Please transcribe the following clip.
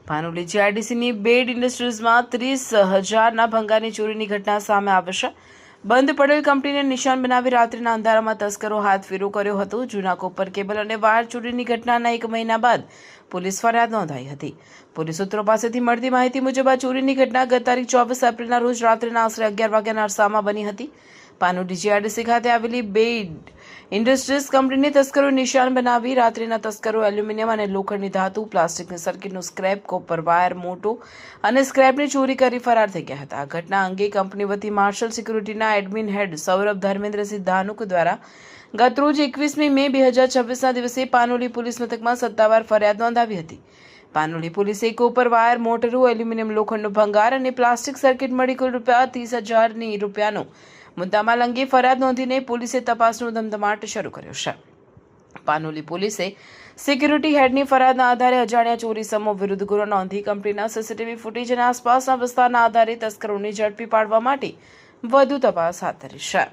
Panoli જીઆઈડીસીની bed ઇન્ડસ્ટ્રીઝમાં 30,000ના ભંગારની ચોરીની ઘટના સામે આવી છે. બંધ પડેલ કંપનીને નિશાન બનાવી રાત્રિના અંધારામાં તસ્કરો હાથફેરો કર્યો હતો. જૂના કોપર કેબલ અને વાયર ચોરીની ઘટનાના 1 મહિના બાદ પોલીસ ફરિયાદ નોંધાઈ હતી. પોલીસ સૂત્રો પાસેથી મળતી માહિતી મુજબ આ ચોરીની ઘટના ગત તારીખ 24 એપ્રિલના રોજ રાત્રિના આશરે 11 વાગ્યાના અરસામાં બની હતી. પાનોલી જીઆઈડીસી ખાતે આવેલી બેડ ઇન્ડસ્ટ્રીઝ કંપનીને તસ્કરો નિશાન બનાવી રાત્રિના તસ્કરો એલ્યુમિનિયમ અને લોખંડની ધાતુ, પ્લાસ્ટિકની સર્કિટનું સ્ક્રેપ, કોપર વાયર, મોટો અને સ્ક્રેપની ચોરી કરી ફરાર થઈ ગયા હતા. આ ઘટના અંગે કંપની વતી માર્શલ સિક્યુરિટીના એડમિન હેડ સૌરભ ધર્મેન્દ્રસિંહ ધાનુક દ્વારા ગતરોજ 21મી મે 2026ના દિવસે પાનોલી પોલીસ મથકમાં સત્તાવાર ફરિયાદ નોંધાવી હતી. પાનોલી પોલીસે કોપર વાયર, મોટરો, એલ્યુમિનિયમ, લોખંડનો ભંગાર અને પ્લાસ્ટિક સર્કિટ મળી કુલ ₹30,000નો મુદ્દામાલ અંગે ફરિયાદ નોંધીને પોલીસે તપાસનો ધમધમાટ શરૂ કર્યો છે. પાનોલી પોલીસે સિક્યુરિટી હેડની ફરિયાદના આધારે અજાણ્યા ચોરી સમૂહ વિરુદ્ધ ગુનો નોંધી કંપનીના સીસીટીવી ફૂટેજ અને આસપાસના વિસ્તારના આધારે તસ્કરોને ઝડપી પાડવા માટે વધુ તપાસ હાથ ધરી છે.